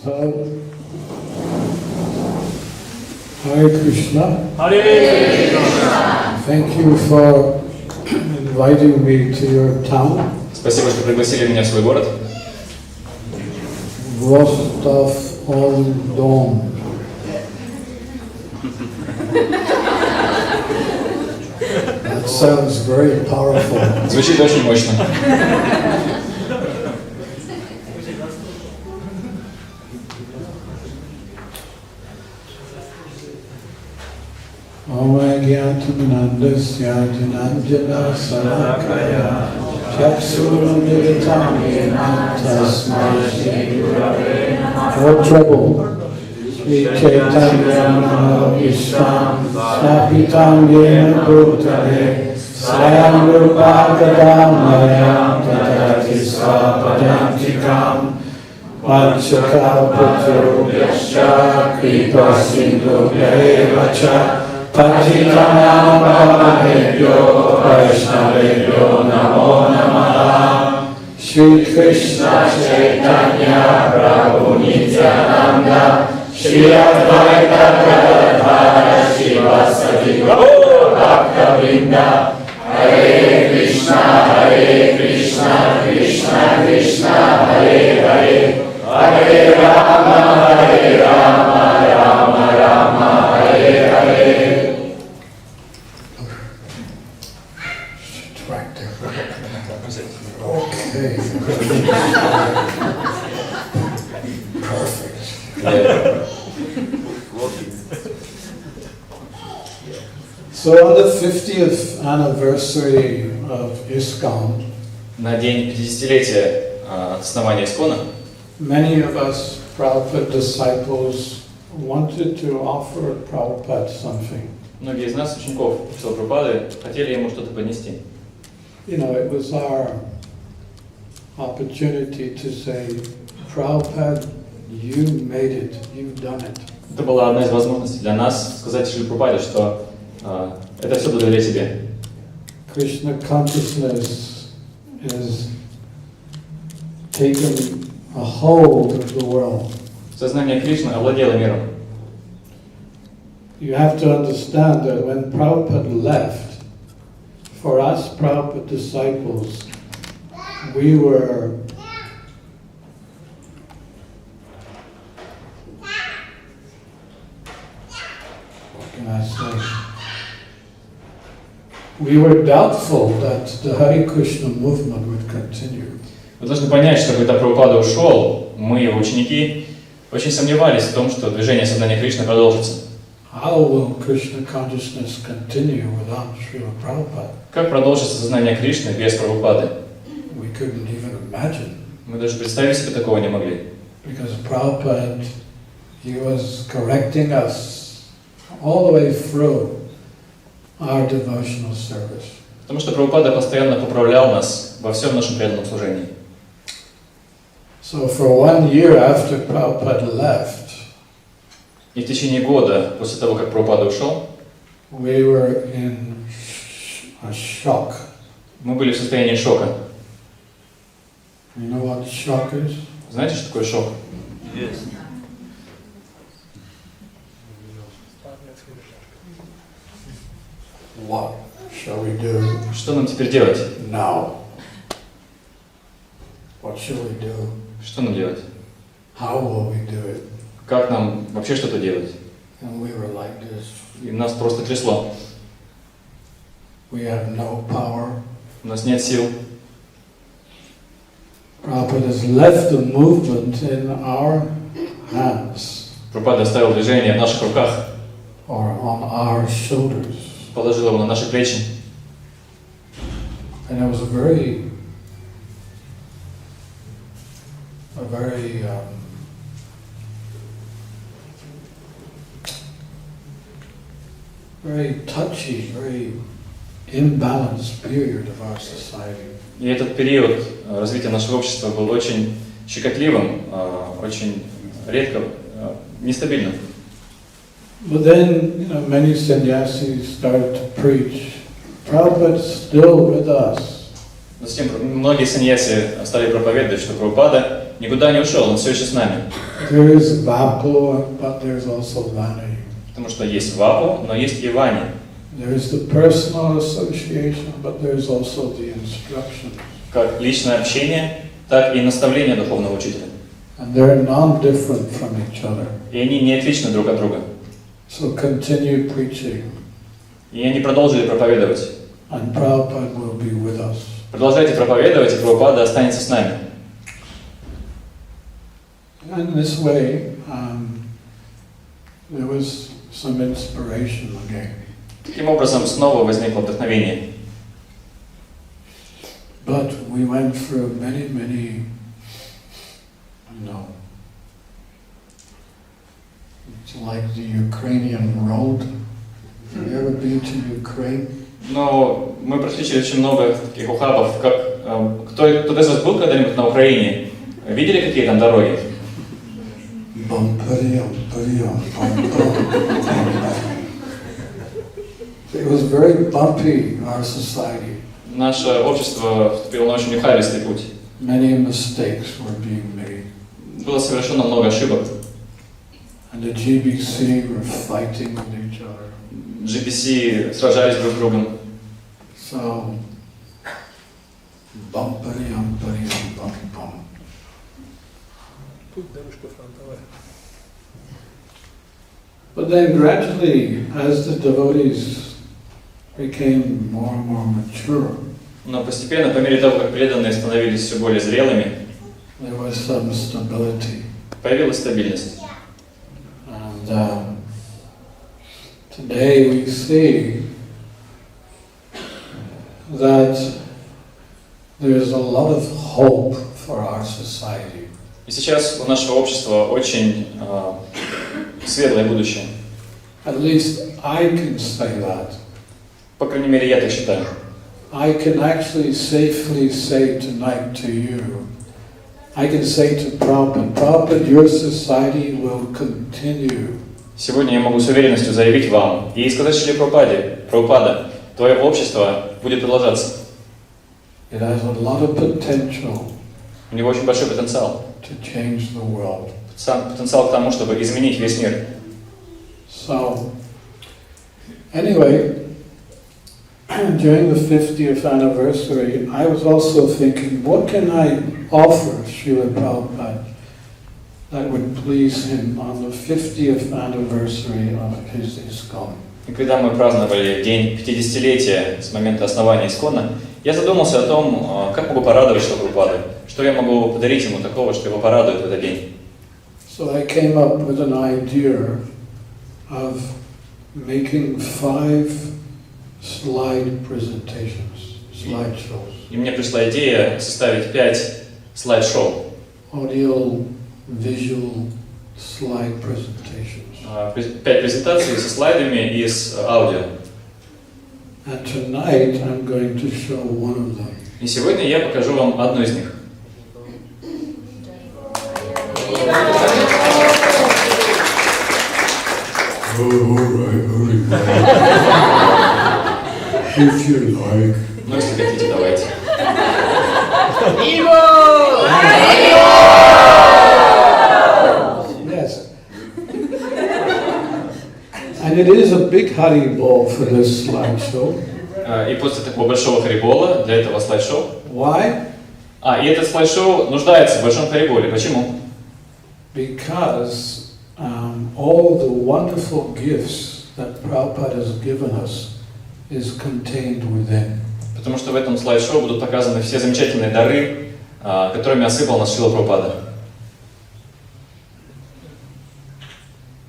So, Hare Krishna. Hare Krishna. Thank you for inviting me to your town. Спасибо, что пригласили меня в свой город. Rostov-on-Don. That sounds very powerful. Звучит очень мощно. Om Agyantanandasya Jananjana Salakaya Chaksurundiritam Tasmai Shri Gurave Namaha. For trouble, Sri Chaitanya Mahavisham Snapitam Yena Bhutale Swayam Rupa Kadamayam Tadati Svapadantikam Vanchakalpatarubhyascha Kripa Sindhubhya Evacha Patitanam Pavanebhyo Vaishnavebhyo Namo Namaha. Shri Krishna Chaitanya Prabhu Nityananda Shri Advaita Gadadhara Shivasati Gaura Bhaktivedanta Hare Krishna Krishna Krishna Hare Hare Hare Rama Rama Rama Hare Hare. Okay. Perfect. So on the 50th anniversary of ISKCON, На день 50-летия основания ИСККОНа many of us Prabhupada disciples wanted to offer Prabhupada something. многие из нас, учеников Шрилы Прабхупады, хотели ему что-то поднести. You know, it was our opportunity to say, Prabhupada, you made it, you've done it. Это была одна из возможностей для нас сказать Шриле Прабхупаде, что это все благодаря тебе. Krishna Consciousness is taken a hold of the world. Сознание Кришны овладело миром. You have to understand that when Prabhupada left, for us Prabhupada disciples, we were what can I say? We were doubtful that the Hare Krishna movement would continue. Вы должны понять, что когда Прабхупада ушел, мы, его ученики, очень сомневались в том, что движение сознания Кришны продолжится. How will Krishna Consciousness continue without Srila Prabhupada? Как продолжится сознание Кришны без Прабхупады? We couldn't even imagine. Мы даже представить себе такого не могли. Because Prabhupada, he was correcting us all the way through our devotional service. Потому что Прабхупада постоянно поправлял нас во всем нашем преданном служении. So for 1 year after Prabhupada left, И в течение года, после того, как Прабхупада ушел, we were in a shock. мы были в состоянии шока. You know what shock is? Знаете, что такое шок? Yes. What shall we do Что нам теперь делать? now? What shall we do? Что нам делать? How will we do it? Как нам вообще что-то делать? And we were like this. И нас просто трясло. We have no power. У нас нет сил. Prabhupada has left the movement in our hands Прабхупада оставил движение в наших руках, or on our shoulders. положил его на наши плечи. And it was a very touchy, very imbalanced period of our society. И этот период развития нашего общества был очень щекотливым, очень редко, нестабильным. But then, many sannyasis started to preach. Prabhupada's still with us. Затем многие саньяси стали проповедовать, что Прабхупада никуда не ушел, он все еще с нами. There is Vapu, but there's also Vani. Потому что есть Вапу, но есть и Вани. There is the personal association, but there's also the instruction. Как личное общение, так и наставление духовного учителя. And they're non-different from each other. И они не отличны друг от друга. So continue preaching. И они продолжили проповедовать. And Prabhupada will be with us. Продолжайте проповедовать, и Прабхупада останется с нами. And in this way, there was some inspiration again. Таким образом, снова возникло вдохновение. But we went through many, it's like the Ukrainian road. Have you ever been to Ukraine? Но мы прошли через очень много таких ухабов. Кто из вас был когда-нибудь на Украине? Видели, какие там дороги? It was very bumpy, our society. Наше общество вступило на очень ухабистый путь. Many mistakes were being made. Было совершено много ошибок. And the GBC were fighting with each other. GBC сражались друг с другом. So, bumpity, bumpity, bumpity, bump. But then gradually, as the devotees became more and more mature, Но постепенно, по мере того, как преданные становились все более зрелыми, there was some stability. появилась стабильность. And today we see that there's a lot of hope for our society. И сейчас у нашего общества очень светлое будущее. At least I can say that. По крайней мере, я так считаю. I can actually safely say tonight to you, I can say to Prabhupada, Prabhupada, your society will continue. Сегодня я могу с уверенностью заявить вам и сказать Шриле Прабхупаде, Прабхупада, твое общество будет продолжаться. It has a lot of potential У него очень большой потенциал. to change the world. Потенциал к тому, чтобы изменить весь мир. So, anyway, during the 50th anniversary, I was also thinking, what can I offer Srila Prabhupada that would please him on the 50th anniversary of his ISKCON? И когда мы праздновали день 50-летия с момента основания ИСККОНа, я задумался о том, как могу порадовать Шрилу Прабхупаду, что я могу подарить ему такого, что его порадует в этот день. So I came up with an idea of making 5 slide presentations, slideshows. И мне пришла идея составить 5 слайд-шоу. Audio, visual slide presentations. 5 презентаций со слайдами и с аудио. And tonight I'm going to show one of them. И сегодня я покажу вам одну из них. If you like. Ну, если хотите, давайте. Yes. And it is a big Haribol for this slideshow. И после такого большого харибола для этого слайд-шоу. Why? И этот слайд-шоу нуждается в большом хариболе. Почему? Because all the wonderful gifts that Prabhupada has given us is contained within. Потому что в этом слайд-шоу будут показаны все замечательные дары, которыми осыпал нас Шрила Прабхупада.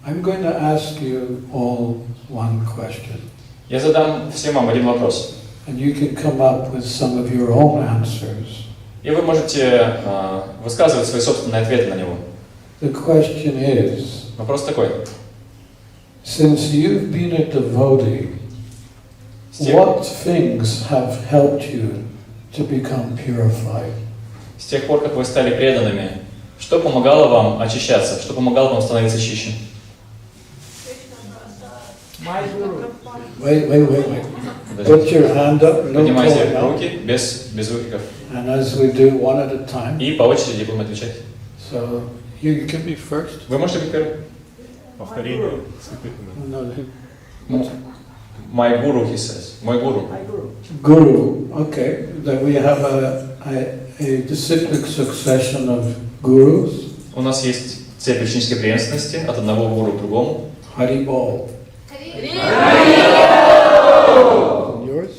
I'm going to ask you all one question. Я задам всем вам один вопрос. And you can come up with some of your own answers. И вы можете высказывать свои собственные ответы на него. The question is, Вопрос такой. since you've been a devotee, what things have helped you to become purified? С тех пор, как вы стали преданными, что помогало вам очищаться, что помогало вам становиться чище? Wait. Put your hand up, no Поднимайте calling out. руки без выкриков. And as we do one at a time, И по очереди будем отвечать. So you can be first. Вы можете быть первым? Повторение. No, My guru, he says. Мой гуру. Guru. Okay. Then we have a disciplic succession of gurus. У нас есть цепь ученической преемственности от одного гуру к другому. Haribol. Yours?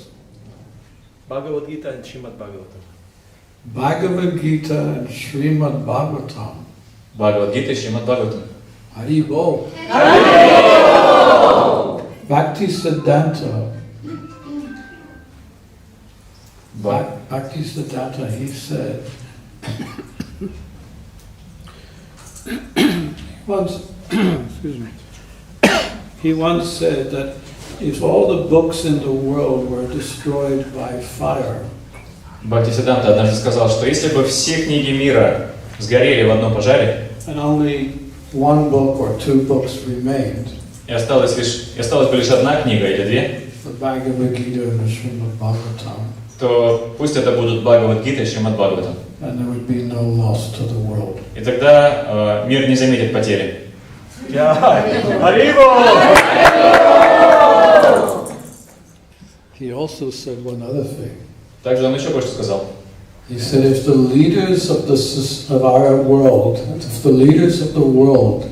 Бхагавад-гита и Шримад Бхагаватам. Bhagavad Gita and Srimad Bhagavatam. Бхагавад-гита и Шримад Бхагаватам. Haribol. Bhaktivedanta. Bhaktivedanta, he said, he once said that if all the books in the world were destroyed by fire, Бхактиведанта однажды сказал, что если бы все книги мира сгорели в одном пожаре, and only one book or two books remained, и осталась бы лишь одна книга или две, the Bhagavad Gita and the Srimad Bhagavatam, то пусть это будут Бхагавад-гита и Шримад Бхагаватам. and there would be no loss to the world. И тогда мир не заметит потери. He also said one other thing. Также он еще кое-что сказал. He said, if the leaders of our world, if the leaders of the world,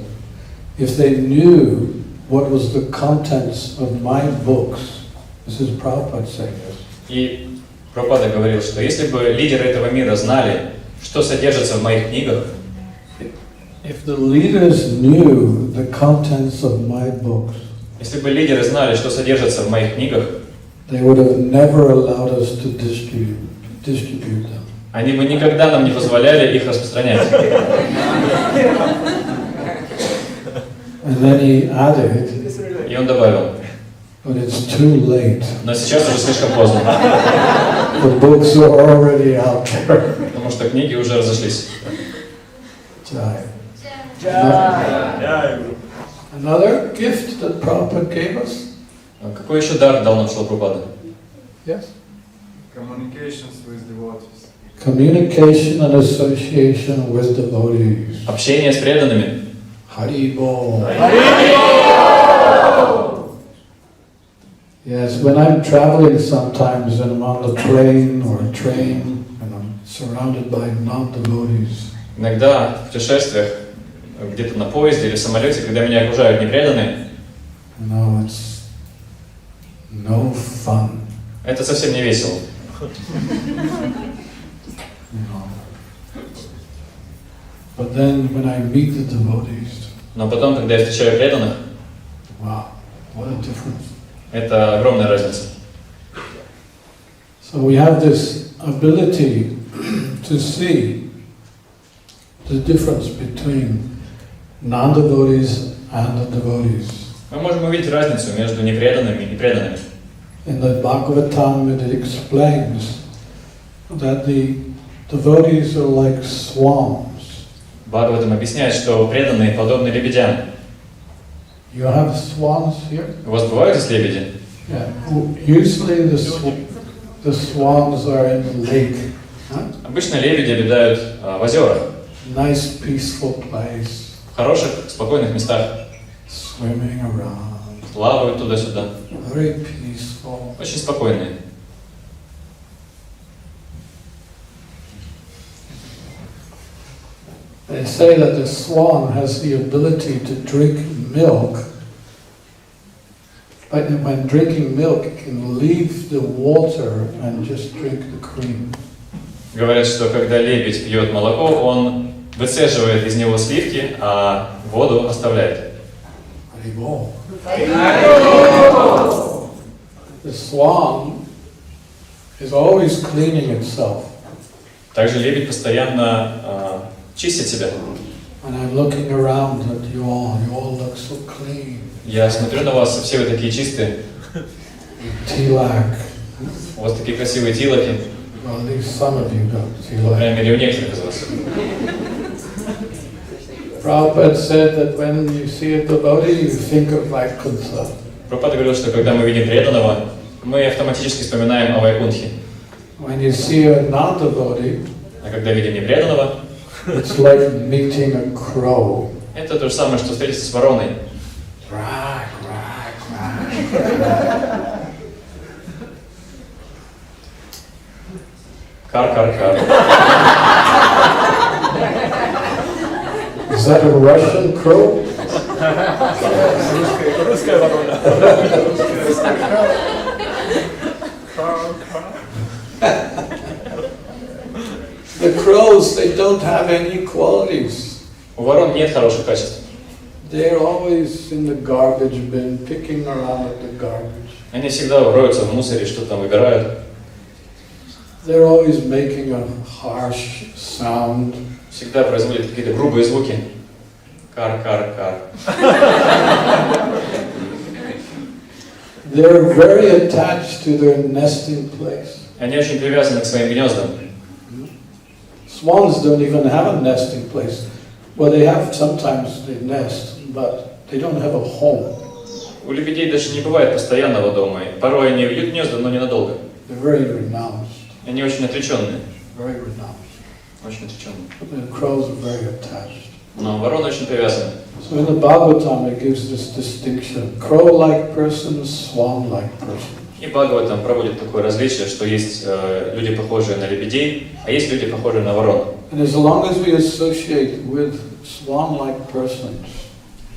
if they knew what was the contents of my books, this is Prabhupada saying this. И Прабхупада говорил, что если бы лидеры этого мира знали, что содержится в моих книгах, If the leaders knew the contents of my books, если бы лидеры знали, что содержится в моих книгах, they would have never allowed us to distribute them. они бы никогда нам не позволяли их распространять. And then he added, И он добавил, but it's too late. но сейчас уже слишком поздно, The books are already out there. потому что книги уже разошлись. Jai. Another gift that Prabhupada gave us? Какой еще дар дал нам Шрила Прабхупада? Yes? Communications with devotees. Communication and association with devotees. Общение с преданными. Haribol. Yes, when I'm traveling sometimes and I'm on the plane or a train and I'm surrounded by non-devotees, Иногда в путешествиях, где-то на поезде или в самолете, когда меня окружают непреданные, you know, it's no fun. это совсем не весело. You know. But then when I meet the devotees, Но потом, когда я встречаю преданных, wow, what a difference. это огромная разница. So we have this ability to see the difference between non-devotees and the devotees. Мы можем увидеть разницу между непреданными и преданными. In the Bhagavatam it explains that the devotees are like swans. Бхагаватам объясняет, что преданные подобны лебедям. You have swans here? У вас бывают здесь лебеди? Yeah. Usually the swans are in the lake. Huh? Обычно лебеди обитают в озерах, Nice peaceful place, в хороших, спокойных местах, swimming around, плавают туда-сюда, very peaceful. очень спокойные. They say that the swan has the ability to drink milk, but when drinking milk, it can leave the water and just drink the cream. Говорят, что когда лебедь пьет молоко, он выцеживает из него сливки, а воду оставляет. Haribol. The swan is always cleaning itself. Также лебедь постоянно чистит себя. And I'm looking around at you all look so clean. Я смотрю на вас, все вы такие чистые. Tilak. У вас такие красивые тилоки. Well, at least some of you got По tilak. крайней мере, у некоторых из вас. Prabhupada said that when you see a devotee, you think of Vaikuntha. Прабхупада говорил, что когда мы видим преданного, мы автоматически вспоминаем о Вайкунтхе. When you see a non-devotee, А когда видим непреданного, It's like meeting a crow. Это то же самое, что встретиться с вороной. Quack, quack, quack. Кар-кар-кар. Is that a Russian crow? Русская ворона. The crows, they don't have any qualities. У ворон нет хороших качеств. They're always in the garbage bin, picking around at the garbage. Они всегда роются в мусоре, что-то там выбирают. They're always making a harsh sound. Всегда производят какие-то грубые звуки. Кар-кар-кар. They're very attached to their nesting place. Они очень привязаны к своим гнездам. Swans don't even have a nesting place. Well, they have, sometimes they nest, but they don't have a home. У лебедей даже не бывает постоянного дома. Порой они вьют гнезда, но ненадолго. They're very renounced. Они очень отреченные. Very renounced. Очень отреченные. The crows are very attached. Но вороны очень привязаны. So in the Bhagavatam it gives this distinction. Crow-like persons, swan-like persons. И Бхагаватам проводит такое различие, что есть люди, похожие на лебедей, а есть люди, похожие на ворон. And as long as we associate with swan-like persons,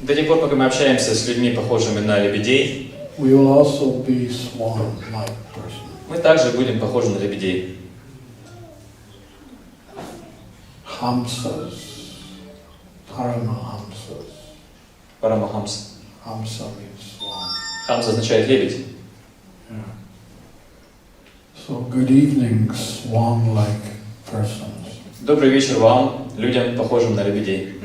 До тех пор, пока мы общаемся с людьми, похожими на лебедей, we will also be swan-like persons. мы также будем похожи на лебедей. Hamsas, Paramahamsas. Парамахамс. Hamsa means swan. Хамс означает лебедь. Yeah. So good evening, swan-like persons. Добрый вечер вам, людям, похожим на лебедей.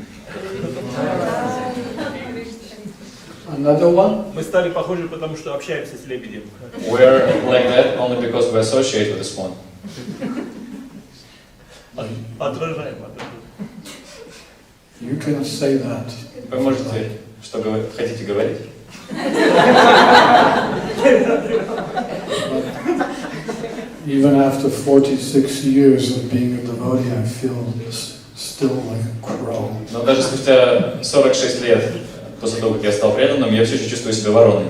Another one? Мы стали похожи, потому что общаемся с лебедем. We're like that only because we associate with the swan. Отражаем. You can say that. Вы можете, что хотите говорить? Even after 46 years of being a devotee, I feel still like a crow. Но даже спустя 46 лет, после того, как я стал преданным, я все еще чувствую себя вороной.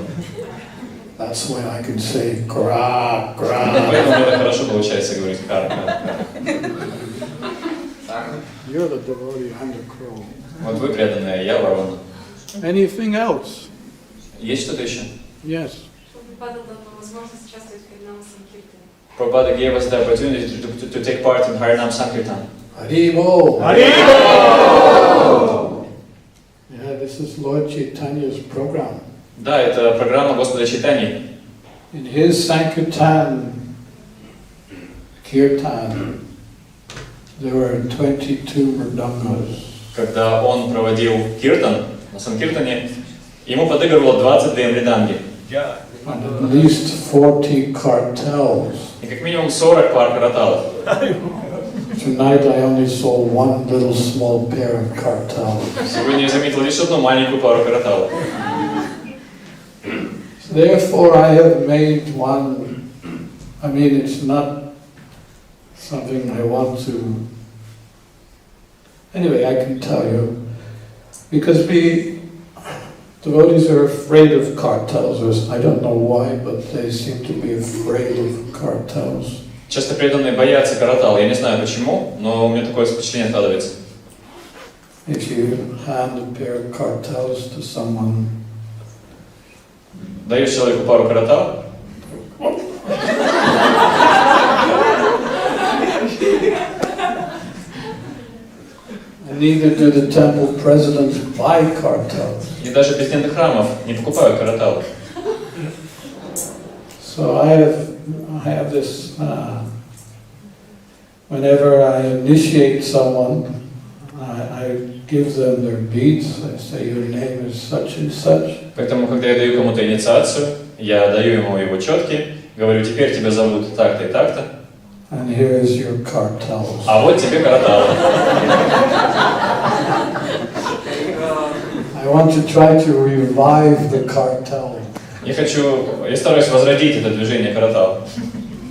That's why I can say gra, gra. Поэтому мне так хорошо получается говорить кар. You're the devotee, I'm the crow. Вот вы преданные, а я ворона. Anything else? Есть что-то еще? Yes. Prabhupada gave us the opportunity to take part in Harinam Sankirtan. Haribol! Harибол! Yeah, this is Lord Chaitanya's program. Да, это программа Господа Чайтаньи. In his Sankirtan, Kirtan, there were 22 mridangas. Когда он проводил киртан, на Санкиртане, ему подыгрывало 22 мриданги. And at least 40 cartels. И как минимум 40 пар караталов. Tonight I only saw one little small pair of cartels. Сегодня я заметил лишь одну маленькую пару караталов. Therefore I have made one, I mean it's not something I want to, anyway I can tell you, because we devotees are afraid of cartels, or I don't know why, but they seem to be afraid of cartels. Часто преданные боятся каратал, я не знаю почему, но у меня такое впечатление складывается. If you hand a pair of cartels to someone, Даешь человеку пару каратал, and neither do the temple presidents buy cartels. и даже президенты храмов не покупают караталы. So I have this, whenever I initiate someone, I give them their beads, I say your name is such and such. Поэтому, когда я даю кому-то инициацию, я даю ему его четки, говорю, теперь тебя зовут так-то и так-то. And here is your cartels. А вот тебе караталы. I want to try to revive the cartel. Я стараюсь возродить это движение каратал.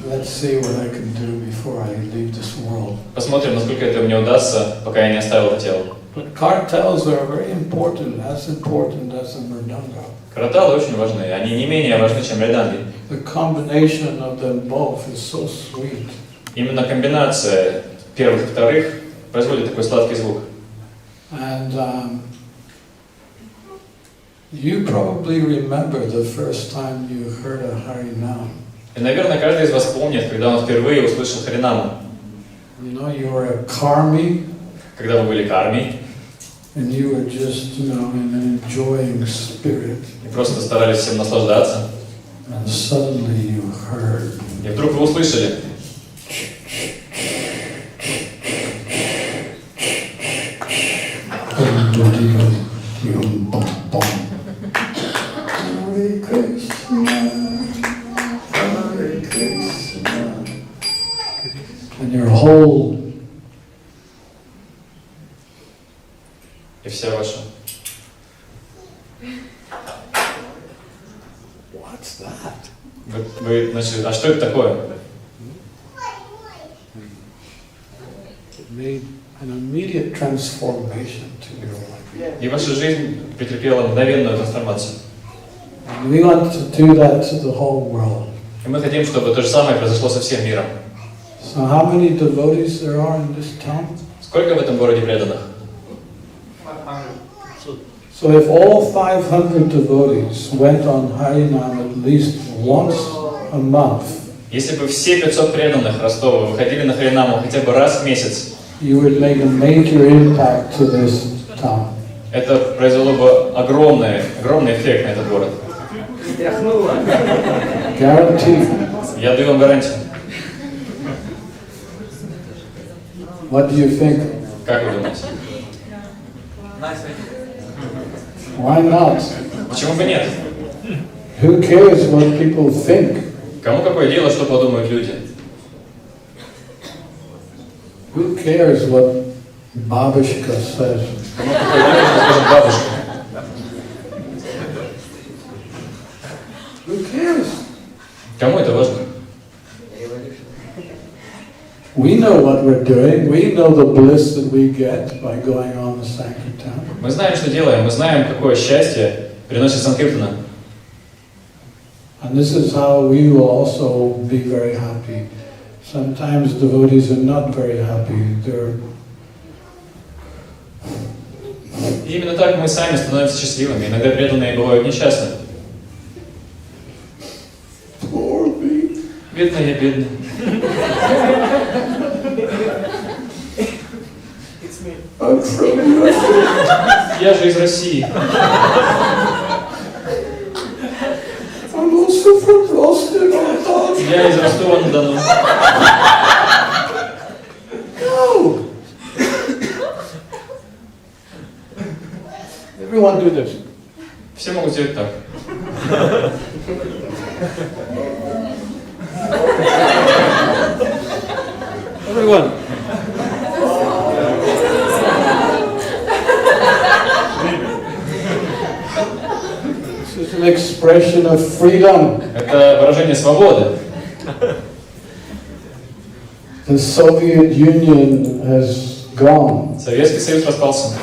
let's see what I can do before I leave this world. Посмотрим, насколько это мне удастся, пока я не оставил это тело. But kartals are very important as the mridanga. Караталы очень важны, они не менее важны, чем мриданги. The combination of them both is so sweet. Именно комбинация первых и вторых производит такой сладкий звук. And you probably remember the first time you heard a Harinam. И, наверное, каждый из вас помнит, когда он впервые услышал Харинаму. You know, you were a karmi, Когда вы были карми, and you were just, in an enjoying spirit. и просто старались всем наслаждаться. And suddenly you heard. И вдруг вы услышали. Hare Krishna, Hare Krishna. And your whole И вся ваша. what's that? Вы, значит, а что это такое? It made an immediate transformation to your life. И ваша жизнь претерпела мгновенную трансформацию. And we want to do that to the whole world. И мы хотим, чтобы то же самое произошло со всем миром. So how many devotees there are in this town? Сколько в этом городе преданных? So if all 500 devotees went on Harinam at least once a month, Если бы все 500 преданных Ростова выходили на Харинаму хотя бы раз в месяц, you would make a major impact to this town. это произвело бы огромный эффект на этот город. Guaranteed. Я даю вам гарантию. What do you think? Как вы думаете? Why not? Почему бы нет? Who cares what people think? Кому какое дело, что подумают люди? Who cares what Babishka says? Кому какое дело, что скажет бабушка? Who cares? Кому это важно? We know what we're doing. We know the bliss that we get by going on the Sankirtan. Мы знаем, что делаем, мы знаем, какое счастье приносит Санкиртана. And this is how we will also be very happy. Sometimes devotees are not very happy. They're И именно так мы сами становимся счастливыми. Иногда преданные бывают несчастны. poor me. Бедный я, бедный. I'm from Russia. Я же из России. I'm also from Rostov-on-Don. Я из Ростова-на-Дону. No. Everyone do this. Все могут сделать так. Everyone. This is an expression of freedom. Это выражение свободы. The Soviet Union has gone. Советский Союз распался.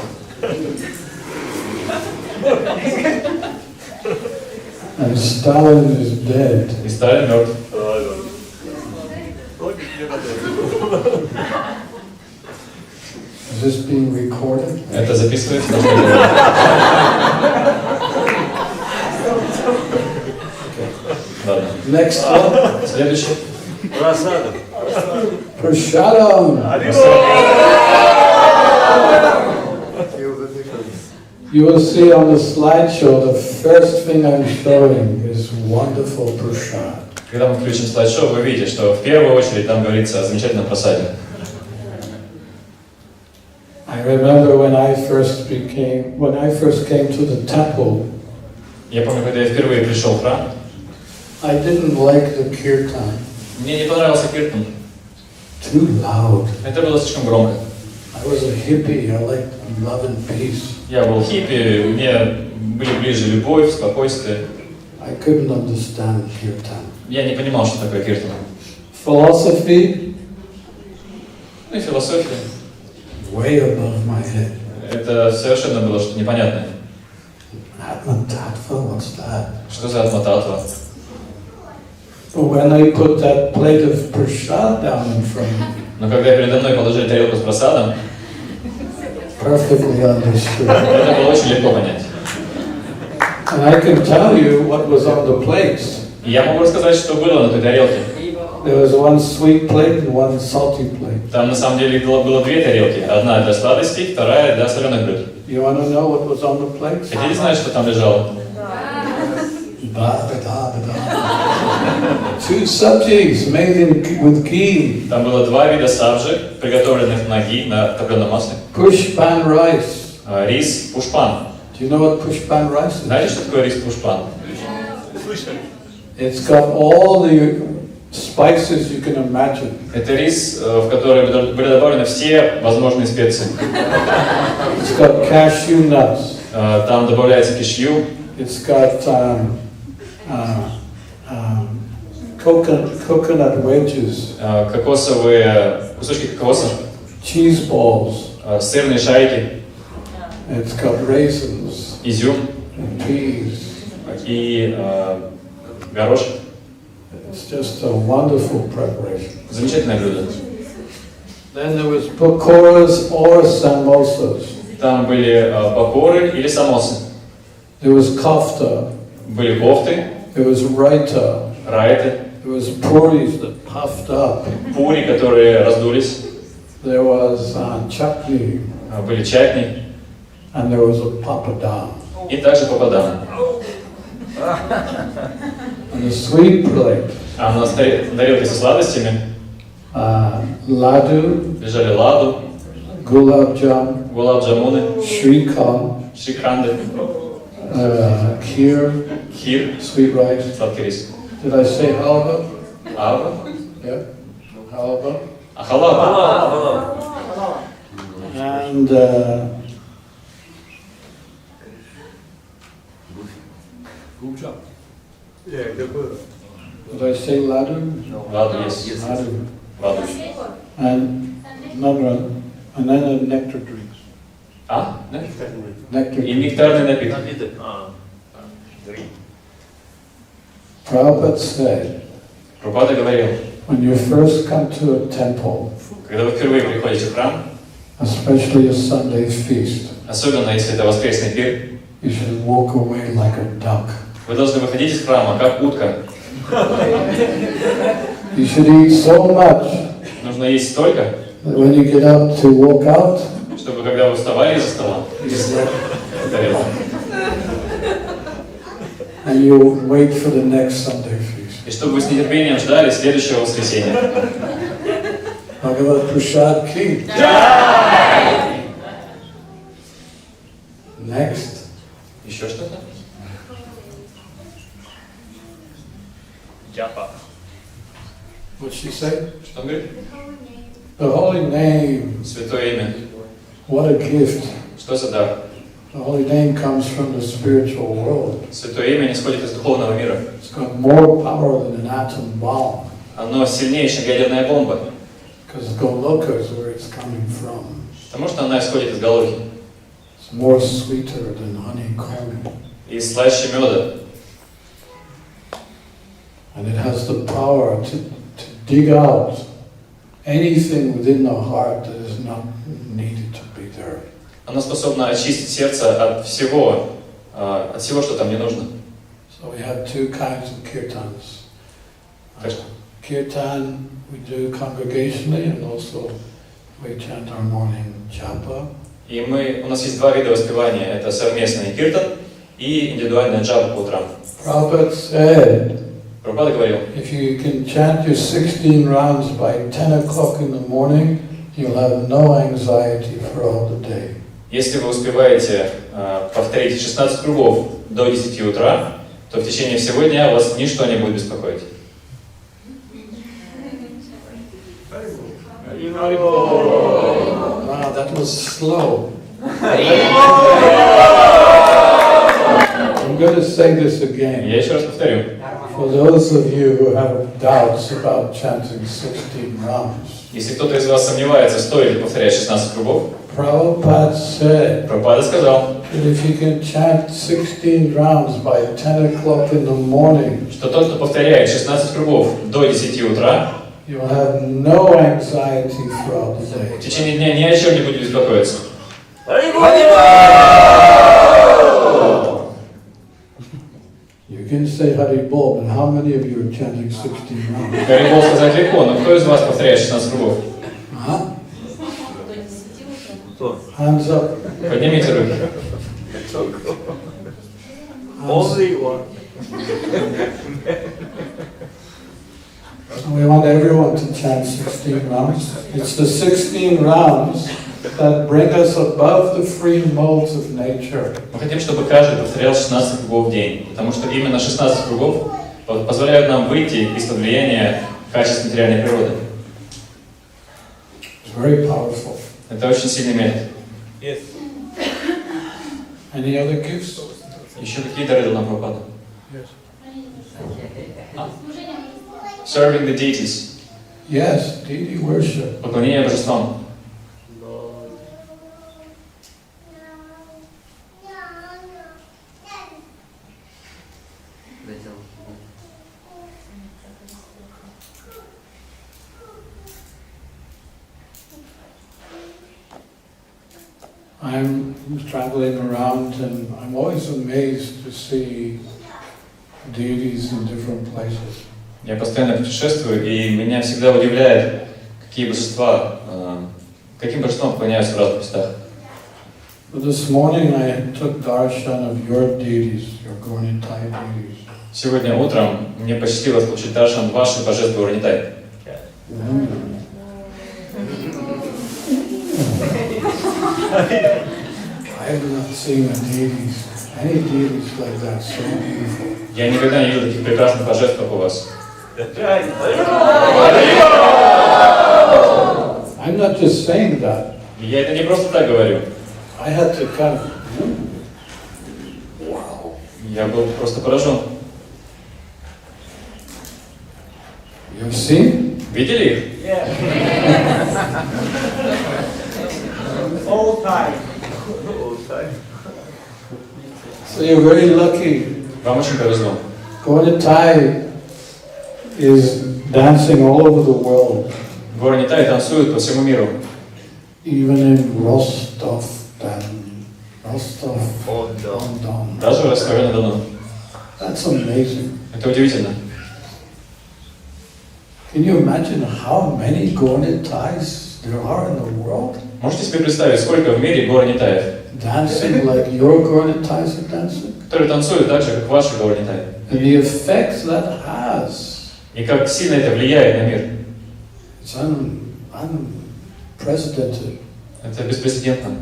And Stalin is dead. И Сталин мертв. Is this being recorded? Это записывается. Ладно. Next one. Следующий. Prashadam. Feel the difference. You will see on the slideshow, the first thing I'm showing is wonderful prasad. Когда мы включим слайд-шоу, вы видите, что в первую очередь там говорится о замечательном просаде. I remember when I first came to the temple, Я помню, когда я впервые пришел в храм, I didn't like the kirtan. мне не понравился киртан. Too loud. Это было слишком громко. I was a hippie. I liked love and peace. Я был хиппи, мне были ближе любовь, спокойствие. I couldn't understand kirtan. Я не понимал, что такое киртан. Philosophy, Ну и философия. way above my head. Это совершенно было что-то непонятное. Atma-tattva, what's that? Что за атма-татва? But when they put that plate of prasad down in front of me, Но когда передо мной положили тарелку с просадом, perfectly understood. это было очень легко понять. And I can tell you what was on the plates. И я могу рассказать, что было на той тарелке. There was one sweet plate and one salty plate. Там на самом деле было две тарелки. Одна для сладостей, вторая для соленых блюд. You want to know what was on the plates? Хотите знать, что там лежало? Two subjects made with ghee. Там было два вида сабжи, приготовленных на ги, на топленом масле. Pushpan rice. Рис пушпан. Do you know what pushpan rice is? Знаете, что такое рис пушпан? Слышали? It's got all the spices you can imagine. Это рис, в который были добавлены все возможные специи. It's got cashew nuts. Там добавляется кишью. It's got coconut wedges, Кокосовые кусочки кокоса, cheese balls. сырные шарики, It's got raisins изюм and peas. и горошек. It's just a wonderful preparation. Замечательное блюдо. Then there was pakoras or samosas. Там были покоры или самосы. There was kofta. Были кофты, There was raita. райты, There was puris that puffed up. пури, которые раздулись, There was chutney, были чатни and there was a papadam. и также попадам. On the sweet plate, А на тарелке со сладостями laddu, лежали ладу, gulab jam, гулаб-джамуны, shrikam, шрикханды, kheer, хир, sweet rice. сладкий рис. Did I say halva? Ава, Yeah, halva. ахалава. And Yeah, good book. did I say laddu? Ладу есть. Laddu. Ладу. And another one, and then a nectar drinks. А? Да? Nectar. И нектарный напиток. Prabhupada said, Прабхупада говорил, when you first come to a temple, когда вы впервые приходите в храм, especially a Sunday feast, особенно если это воскресный пир, you should walk away like a duck. вы должны выходить из храма как утка. You should eat so much Нужно есть столько, that when you get up to walk out, чтобы когда вы вставали из-за стола, and you wait for the next Sunday feast. и чтобы вы с нетерпением ждали следующего воскресенья. Bhagavad Prasad Ki. Next. Еще что-то? Джапа. What'd she say? Что он говорит? The holy name. Святое имя. What a gift. Что за дар? The holy name comes from the spiritual world. Святое имя не исходит из духовного мира. It's got more power than an atom bomb. Оно сильнее, чем ядерная бомба. Because Goloka is where it's coming from. Потому что она исходит из Галохи. It's more sweeter than honeycomb. И слаще меда. And it has the power to dig out anything within the heart that is not needed to be there. Она способна очистить сердце от всего, что там не нужно. So we have two kinds of kirtans. Так. Kirtan we do congregationally, and also we chant our morning japa. И у нас есть два вида воспевания. Это совместный киртан и индивидуальная джапа по утрам. Prabhupada said, Прабхупада говорил, if you can chant your 16 rounds by 10 o'clock in the morning, you'll have no anxiety for all the day. если вы успеваете повторить 16 кругов до 10 утра, то в течение всего дня вас ничто не будет беспокоить. Wow, that was slow. I'm going to say this again. Я еще раз повторю. For those of you who have doubts about chanting 16 rounds, Если кто-то из вас сомневается, стоит ли повторять 16 кругов, Prabhupada said Прабхупада сказал, that if you can chant 16 rounds by 10 o'clock in the morning, что тот, кто повторяет 16 кругов до 10 утра, you'll have no anxiety throughout the day. в течение дня ни о чем не будет беспокоиться. You can say Hari Bol, but how many of you are chanting 16 rounds? Хари Бол сказать легко, но кто из вас повторяет 16 кругов? Huh? Hands up. Поднимите руки. Only one. We want everyone to chant 16 rounds. It's the 16 rounds that bring us above the free modes of nature. Мы хотим, чтобы каждый повторял 16 кругов в день, потому что именно 16 кругов позволяют нам выйти из-под влияния качеств материальной природы. It's very powerful. Это очень сильный метод. Yes. Any other gifts? Еще какие дары дал нам Прабхупада? Serving the deities. Yes, deity worship. Поклонение божествам. I'm traveling around and I'm always amazed to see deities in different places. Я постоянно путешествую, и меня всегда удивляет, какие божества, каким божествам поклоняются в разных местах. But this morning I took darshan of your deities, your Gornitai deities. Сегодня утром мне посчастливилось получить даршан ваших божеств Горнитай. I have not seen any deities like that, so beautiful. Я никогда не видел таких прекрасных божеств, как у вас. I'm not just saying that. И я это не просто так говорю. I had to kind of, wow. Я был просто поражен. You've seen? Видели их? Yeah. All time. All time. So you're very lucky. Вам очень повезло. Gornitai is dancing all over the world. Горнитай танцуют по всему миру. Even in Rostov-on-Don. Даже в Ростове-на-Дону. That's amazing. Это удивительно. Can you imagine how many Gornitais there are in the world? Можете себе представить, сколько в мире горнитаев, Dancing like your Gornitais are dancing? которые танцуют так же, как ваши горнитаи. And the effect that has, И как сильно это влияет на мир. it's unprecedented, Это беспрецедентно.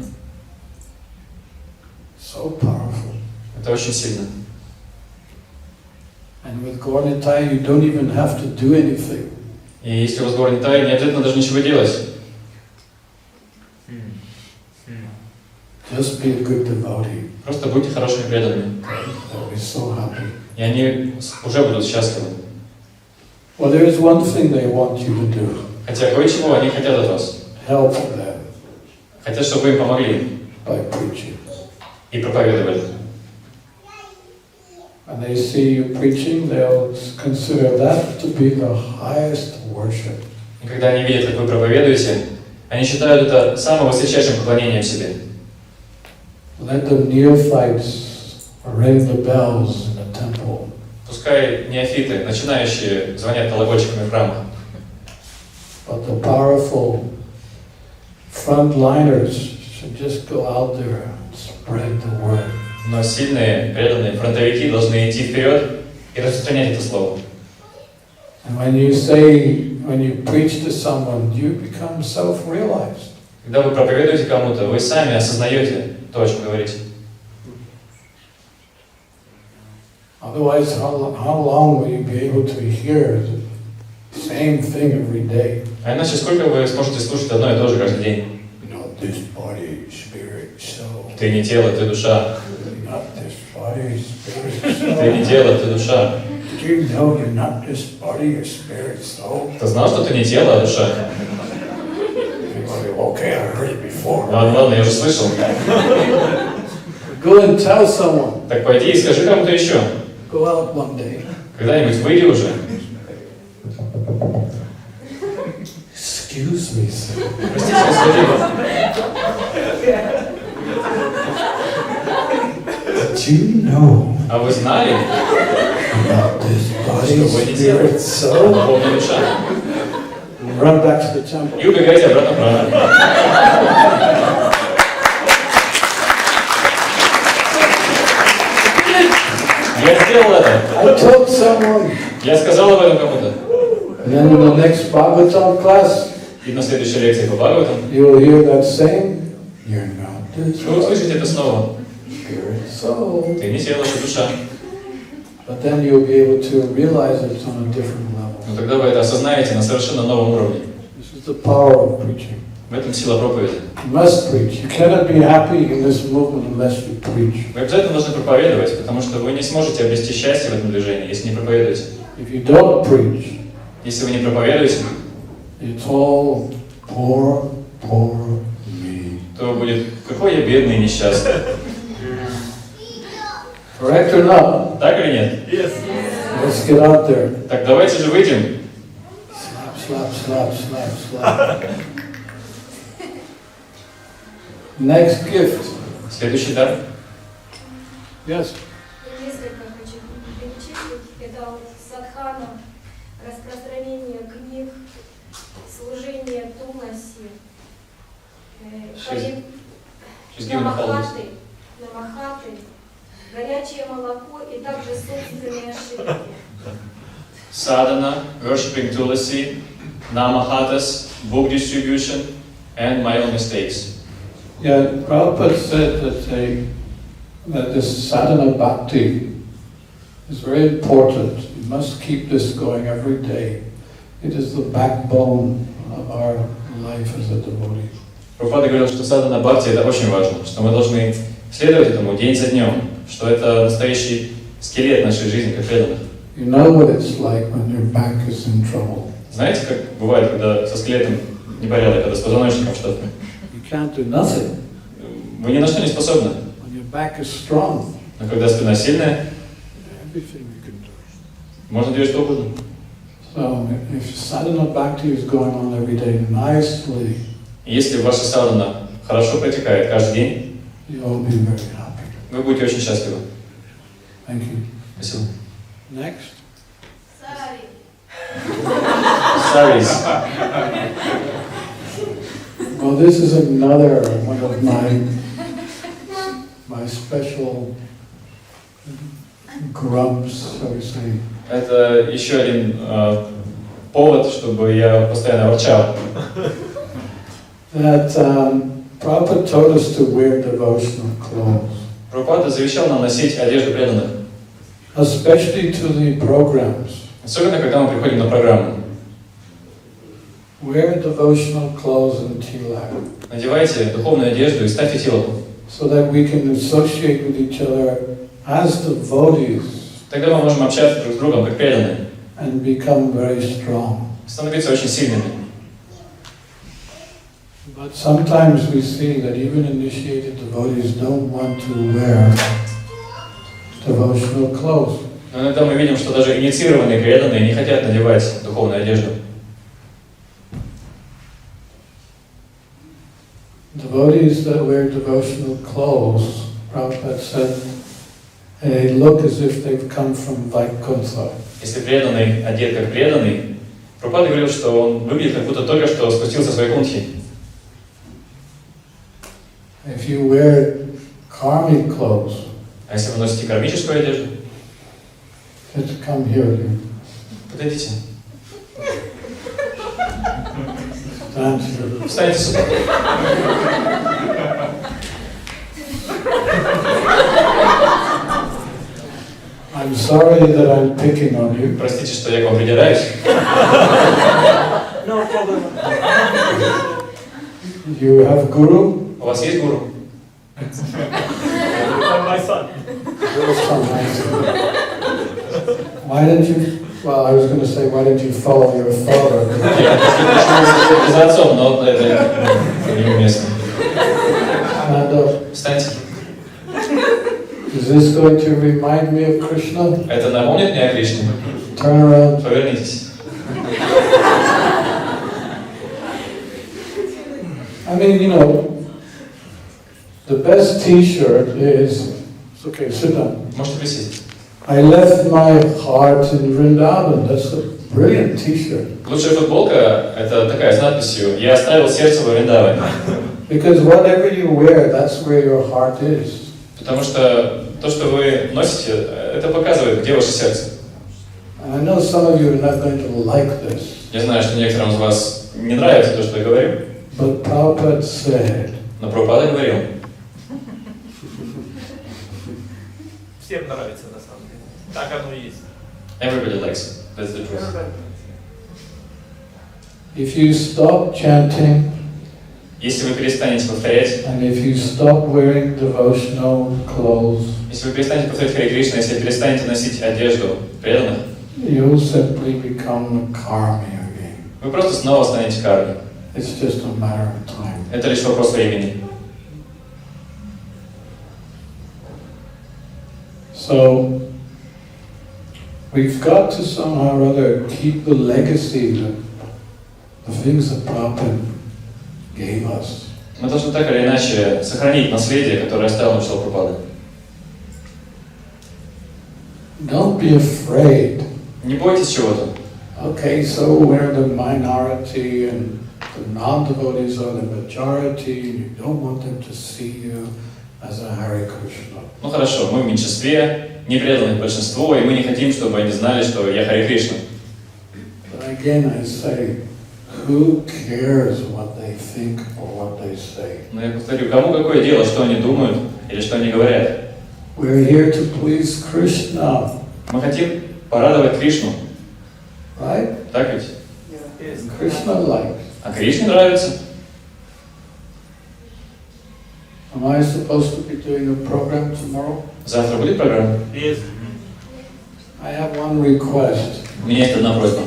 so powerful. Это очень сильно. And with Gornitai you don't even have to do anything. И если у вас горнитай, не обязательно даже ничего делать. Just be a good devotee. Просто будьте хорошими преданными. They'll be so happy. И они уже будут счастливы. Well, there is one thing they want you to do. Хотя кое-чего они хотят от вас. Help them Хотят, чтобы вы им помогли by preaching. и проповедовали. When they see you preaching, they'll consider that to be the highest worship. И когда они видят, как вы проповедуете, они считают это самым высочайшим поклонением себе. Let the neophytes ring the bells in the temple. Пускай неофиты, начинающие, звонят колокольчиками в храмах. But the powerful frontliners should just go out there and spread the word. Но сильные, преданные фронтовики должны идти вперед и распространять это слово. And when you preach to someone, you become self-realized. Когда вы проповедуете кому-то, вы сами осознаете то, о чем говорите. Otherwise, how long will you be able to hear the same thing every day? А иначе сколько вы сможете слушать одно и то же каждый день? This body, spirit, soul. Ты не тело, ты душа. Not this body, spirit, soul. Ты не тело, ты душа. Do you know you're not just body, you're spirit, soul? Ты знал, что ты не тело, а душа? Okay, I heard it before. Ладно, я уже слышал. Go and tell someone. Так пойди и скажи кому-то еще. Go out one day. Когда-нибудь выйди уже. Excuse me, sir. Простите, господин. Do you know А вы знали, about this body, что вы не тело, spirit, soul? а духовная душа? Run back to the temple. И убегайте обратно в храм. Я сделал это. I told someone. Я сказал об этом кому-то. And then in the next Bhagavatam class, И на следующей лекции по Бхагаватам you'll hear that same. You're not this вы услышите это снова. spirit, soul. Ты не тело, ты душа. But then you'll be able to realize it's on a different level. Но тогда вы это осознаете на совершенно новом уровне. This is the power of preaching. В этом сила проповеди. You must preach. You cannot be happy in this movement unless you preach. Вы обязательно должны проповедовать, потому что вы не сможете обрести счастье в этом движении, если не проповедуете. If you don't preach, Если вы не проповедуете, it's all poor, poor me. то будет какой я бедный и несчастный. Correct or not? Так или нет? Yes. Let's get out there. Так давайте же выйдем. Slap, slap, slap, slap, slap. Next gift. Следующий дар. Yes. Несколько хочу перечислить. Это вот садхана, распространение книг, служение Туласи, намахаты, горячее молоко и также собственные ошибки. Sadhana, worshipping Tulasi, Namahatas, book distribution, and my own mistakes. Yeah, Prabhupada said that this sadhana bhakti is very important. You must keep this going every day. It is the backbone of our life as a devotee. Прабхупада говорил, что садхана бхакти это очень важно, что мы должны следовать этому день за днем, что это настоящий скелет нашей жизни как преданных. You know what it's like when your back is in trouble. Знаете, как бывает, когда со скелетом непорядок, когда с позвоночником что-то? You can't do nothing. Вы ни на что не способны. When your back is strong, Но когда спина сильная, everything you can do. можно делать что угодно. So if sadhana bhakti is going on every day nicely, И если ваша садхана хорошо протекает каждый день, you'll be very happy. вы будете очень счастливы. Thank you. Спасибо. Next. Saris. Well, this is another one of my special grumps, shall we say. Это еще один повод, чтобы я постоянно ворчал. That Prabhupada told us to wear devotional clothes, Прабхупада завещал нам носить одежду преданных. especially to the programs. Особенно, когда мы приходим на программу. Wear devotional clothes and tilak, Надевайте духовную одежду и ставьте тилаку. so that we can associate with each other as devotees Тогда мы можем общаться друг с другом как преданные, and become very strong. становиться очень сильными. But sometimes we see that even initiated devotees don't want to wear devotional clothes. Но иногда мы видим, что даже инициированные преданные не хотят надевать духовную одежду. Devotees that wear devotional clothes, Prabhupada said, they look as if they've come from Vaikuntha. Если преданный одет как преданный, Прабхупада говорил, что он выглядит как будто только что спустился с Вайкунтхи. If you wear karmic clothes, А если вы носите кармическую одежду, just come here. подойдите, Stand here. встаньте сюда. I'm sorry that I'm picking on you. Простите, что я к вам придираюсь. No problem. You have guru? У вас есть гуру? My son. Your son has guru. Why didn't you? Well, I was going to say, why didn't you follow your father? Я за отцом, но это неуместно. Stand up. Встаньте. Is this going to remind me of Krishna? Это напомнит мне о Кришне? Turn around. Повернитесь. I mean, you know, the best T-shirt is. It's okay. Sit down. Можете присесть. I left my heart in Vrindavan. That's a brilliant T-shirt. Лучшая футболка – это такая с надписью «Я оставил сердце во Вриндаване». Because whatever you wear, that's where your heart is. Потому что то, что вы носите, это показывает, где ваше сердце. And I know some of you are not going to like this. Я знаю, что некоторым из вас не нравится то, что я говорю. But Prabhupada said, Но Прабхупада говорил. Всем нравится на самом деле. Так оно и есть. Everybody likes it. That's the truth. if you stop chanting, Если вы перестанете повторять, and if you stop wearing devotional clothes, если вы перестанете повторять Харе Кришна, если вы перестанете носить одежду преданных, you'll simply become a karmi again. вы просто снова станете карми. It's just a matter of time. Это лишь вопрос времени. So, we've got to somehow or other keep the legacy, the things that Prabhupada gave us. Мы должны так или иначе сохранить наследие, которое оставил нам Шрила Прабхупада. Don't be afraid. Не бойтесь чего-то. Okay, so we're the minority and the non-devotees are the majority, and you don't want them to see you as a Hare Krishna. Ну хорошо, мы в меньшинстве, не преданных большинству, и мы не хотим, чтобы они знали, что я Харе Кришна. But again, I say, who cares what they think or what they say? Но я повторю, кому какое дело, что они думают или что они говорят? We're here to please Krishna, Мы хотим порадовать Кришну, right? так ведь? Krishna likes. А Кришне нравится. Am I supposed to be doing a program tomorrow? Завтра будет программа? Есть. I have one request. У меня есть одна просьба.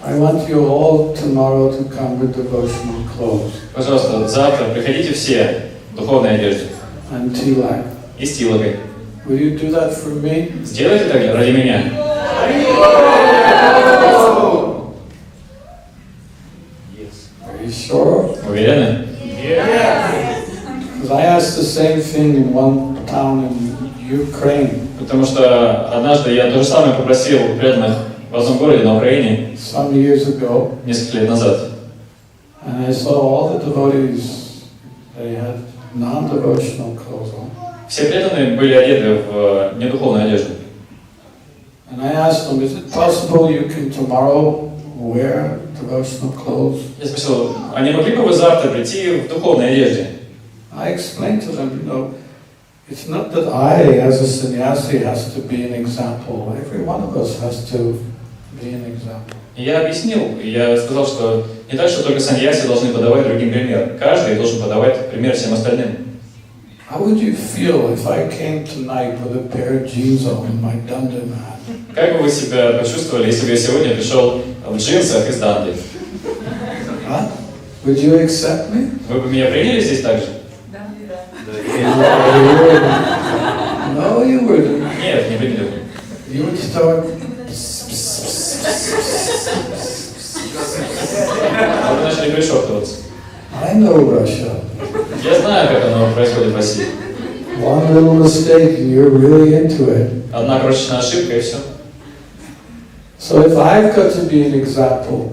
I want you all tomorrow to come with devotional clothes Пожалуйста, завтра приходите все в духовной одежде and tilak. и с тилокой. Will you do that for me? Сделайте так ради меня. Are you sure? Уверены? Because I asked the same thing in one town in Ukraine Потому что однажды я то же самое попросил у преданных в одном городе на Украине some years ago, несколько лет назад. and I saw all the devotees, they had non-devotional clothes on. Все преданные были одеты в недуховную одежду. And I asked them, is it possible you can tomorrow wear devotional clothes? Я спросил, а не могли бы вы завтра прийти в духовной одежде? I explained to them, you know, it's not that I, as a sannyasi, has to be an example. Every one of us has to be an example. И я объяснил, я сказал, что не так, что только саньяси должны подавать другим пример. Каждый должен подавать пример всем остальным. How would you feel if I came tonight with a pair of jeans on and my danda mat? Как бы вы себя почувствовали, если бы я сегодня пришел в джинсах из данды? Huh? Would you accept me? Вы бы меня приняли здесь так же? No, you wouldn't. Нет, не приняли бы. You would start. Вы начали пришептываться. I know Russia. Я знаю, как оно происходит в России. One little mistake and you're really into it. Одна крошечная ошибка и все. So if I've got to be an example,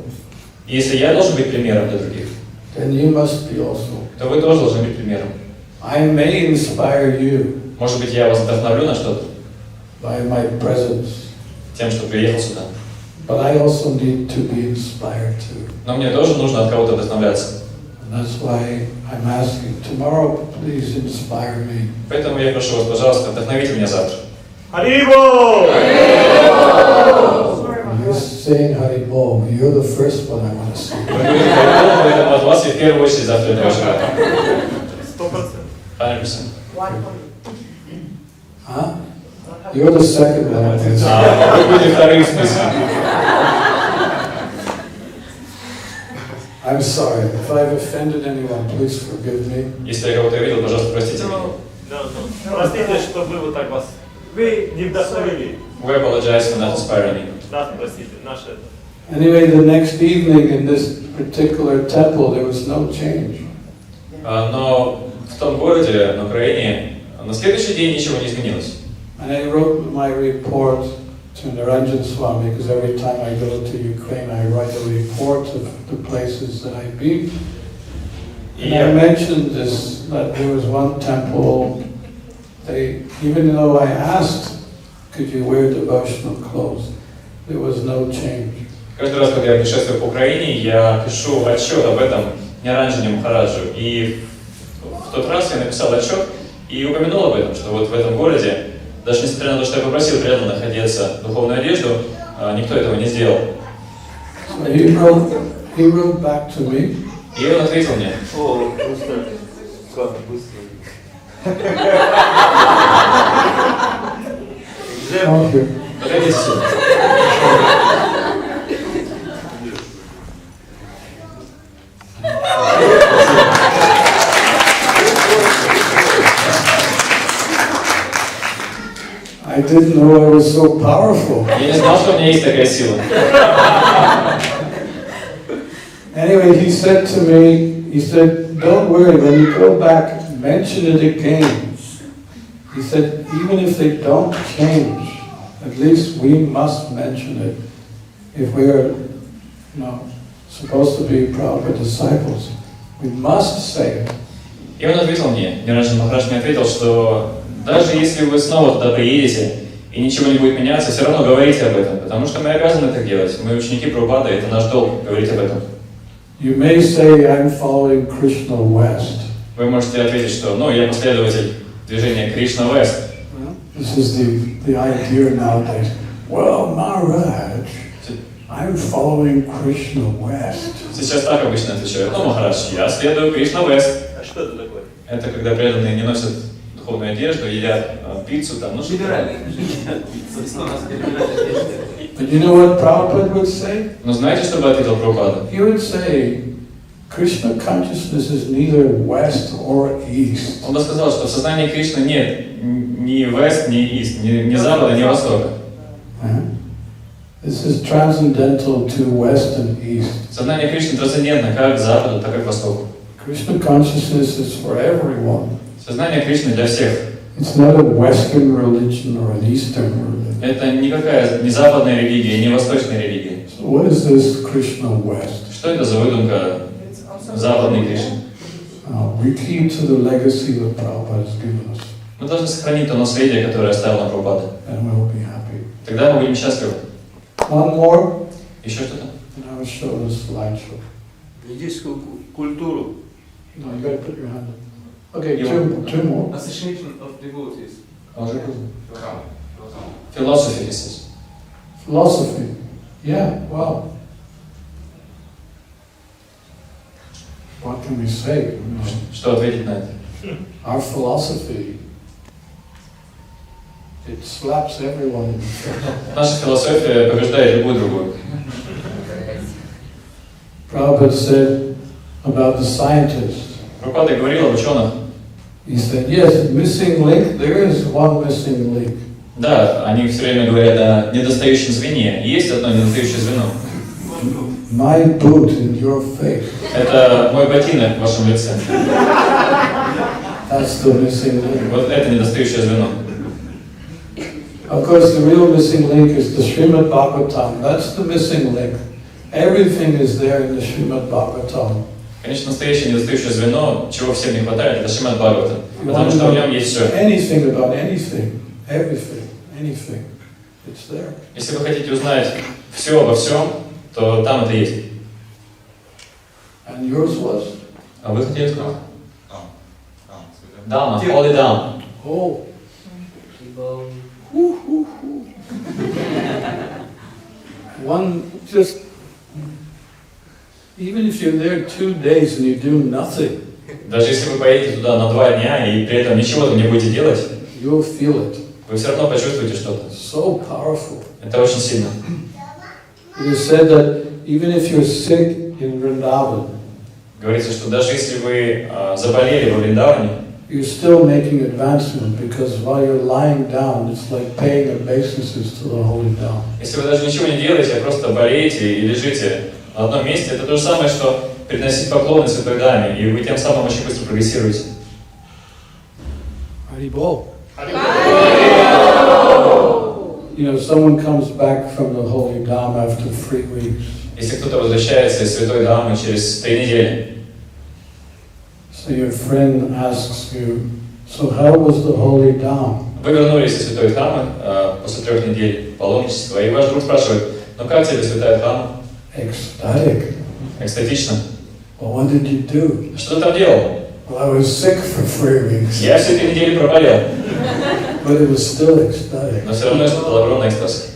Если я должен быть примером для других, then you must be also. то вы тоже должны быть примером. I may inspire you Может быть, я вас вдохновлю на что-то by my presence, тем, что приехал сюда. but I also need to be inspired too. Но мне тоже нужно от кого-то вдохновляться. And that's why I'm asking tomorrow, please inspire me. Поэтому я прошу вас, пожалуйста, вдохновите меня завтра. Харибо! You're saying Haribol, you're the first one I want to see. Вы говорите, поэтому от вас я в первую очередь завтра этого ожидаю. 100%. 100%. Huh? You're the second one. Вы будете вторым в списке. I'm sorry. If I've offended anyone, please forgive me. Если я кого-то обидел, пожалуйста, простите меня. Простите, что мы вот так вас... Вы не вдохновили. We apologize for not inspiring you. Нас простите, наше... Anyway, the next evening in this particular temple, there was no change. Но в том городе, на Украине, на следующий день ничего не изменилось. And I wrote my report to Niranjan Swami, because every time I go to Ukraine, I write a report of the places that I've been. And I mentioned this, that there was one temple, even though I asked, could you wear devotional clothes, there was no change. Каждый раз, когда я путешествую по Украине, я пишу отчет об этом Ниранджане Махараджу. И в тот раз я написал отчет и упомянул об этом, что вот в этом городе, даже несмотря на то, что я попросил преданных одеться в духовную одежду, никто этого не сделал. So he wrote back to me. И он ответил мне. О, просто как быстро. Погодите сюда. I didn't know I was so powerful. Я не знал, что у меня есть такая сила. Anyway, he said to me, he said, don't worry, when you go back, mention it again. He said, even if they don't change, at least we must mention it. If we are, supposed to be Prabhupada disciples, we must say it. И он ответил мне, Ниранджан Махарадж мне ответил, что даже если вы снова туда приедете и ничего не будет меняться, все равно говорите об этом, потому что мы обязаны так делать. Мы ученики Прабхупады, это наш долг говорить об этом. You may say, I'm following Krishna West. Вы можете ответить, что я последователь движения Krishna West. This is the idea nowadays. Well, Maharaj, I'm following Krishna West. Сейчас так обычно отвечают. Махарадж, я следую Krishna West. А что это такое? Это когда преданные не носят духовную одежду, едят пиццу там, But you know what Prabhupada would say? Но знаете, что бы ответил Прабхупада? He would say, Krishna Consciousness is neither west or east. Он бы сказал, что в сознании Кришны нет ни west, ни east, ни запада, ни востока. This is transcendental to west and east. Сознание Кришны трансцендентно как к западу, так и к востоку. Krishna Consciousness is for everyone. Сознание Кришны для всех. It's not a Western religion or an Eastern religion. Это никакая не западная религия, не восточная религия. So what is this Krishna West? Что это за выдумка западной Кришны? We keep to the legacy that Prabhupada has given us. Мы должны сохранить то наследие, которое оставил нам Прабхупада. And we'll be happy. Тогда мы будем счастливы. One more. Еще что-то? And I will show the slideshow. Ведическую культуру. No, you got to put your hand up. Okay, two more. Association of devotees. Philosophy, he says. Philosophy. Yeah, wow. What can we say? Что ответить на это? Our philosophy, it slaps everyone in the face. Наша философия побеждает любую другую. Prabhupada said about the scientists. Прабхупада говорил об ученых. He said, yes, missing link, there is one missing link. Да, они все время говорят о недостающем звене. Есть одно недостающее звено. My boot in your face. Это мой ботинок в вашем лице. That's the missing link. Вот это недостающее звено. Of course, the real missing link is the Srimad Bhagavatam. That's the missing link. Everything is there in the Srimad Bhagavatam. Конечно, настоящее недостающее звено, чего всем не хватает, это Шримад Бхагаватам. Потому что в нем есть все. Anything about anything, everything, anything, it's there. Если вы хотите узнать все обо всем, то там это есть. And yours was? А вы хотели сказать? Down, hold it down. Oh. One, just, even if you're there 2 days and you do nothing, Даже если вы поедете туда на 2 дня и при этом ничего там не будете делать, you'll feel it. вы все равно почувствуете что-то. So powerful. Это очень сильно. It is said that even if you're sick in Vrindavan, Говорится, что даже если вы заболели во Вриндаване, you're still making advancement because while you're lying down, it's like paying obeisances to the holy Dham. если вы даже ничего не делаете, а просто болеете и лежите на одном месте, это то же самое, что приносить поклоны Святой Даме, и вы тем самым очень быстро прогрессируете. Haribol. You know, someone comes back from the holy Dham after 3 weeks. Если кто-то возвращается из Святой Дамы через 3 недели, So your friend asks you, so how was the holy Dham? вы вернулись из Святой Дамы после 3 недель паломничества, и ваш друг спрашивает, ну как тебе Святая Дама? Ecstatic. Экстатично. Well, what did you do? Что ты там делал? Well, I was sick for 3 weeks, Я все 3 недели проболел, but it was still ecstatic. но все равно испытал огромный экстаз.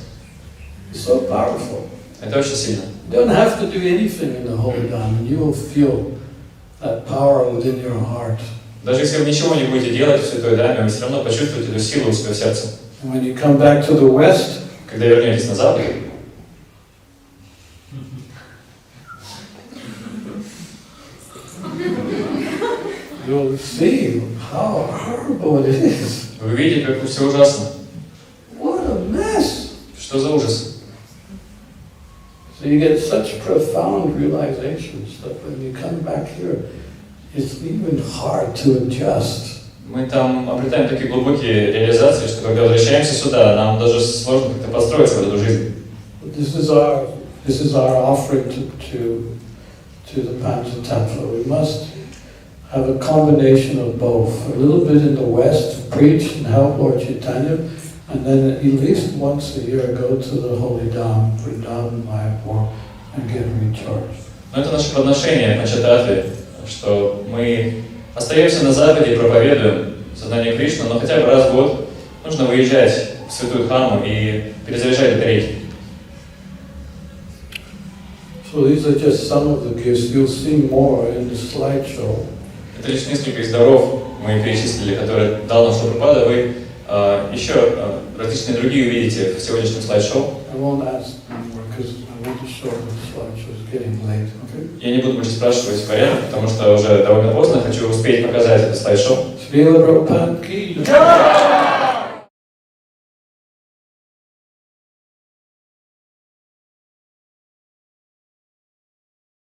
It's so powerful. Это очень сильно. You don't have to do anything in the holy Dham, and you will feel that power within your heart. Даже если вы ничего не будете делать в Святой Даме, вы все равно почувствуете эту силу в своем сердце. And when you come back to the West, Когда вернетесь на Запад, you'll see how horrible it is. вы увидите, как все ужасно. What a mess! Что за ужас? So you get such profound realizations that when you come back here, it's even hard to adjust. Мы там обретаем такие глубокие реализации, что когда возвращаемся сюда, нам даже сложно как-то построиться в эту жизнь. This is our offering to the Panchatattva. We must have a combination of both. A little bit in the West, preach and help Lord Chaitanya, and then at least once a year go to the Holy Dham, Vrindavan, Mayapur, and get recharged. Но это наше подношение на Панчататтве, что мы остаемся на Западе и проповедуем сознание Кришны, но хотя бы раз в год нужно выезжать в Святую Дхамму и перезаряжать батарейки. So these are just some of the gifts. You'll see more in the slideshow. Это лишь несколько из даров мы перечислили, которые дал нам Шрила Прабхупада. Вы еще различные другие увидите в сегодняшнем слайд-шоу. I won't ask anymore because I want to show the slideshow. It's getting late. Okay. Я не буду больше спрашивать вариант, потому что уже довольно поздно. Хочу успеть показать это слайд-шоу. Srila Prabhupada ki.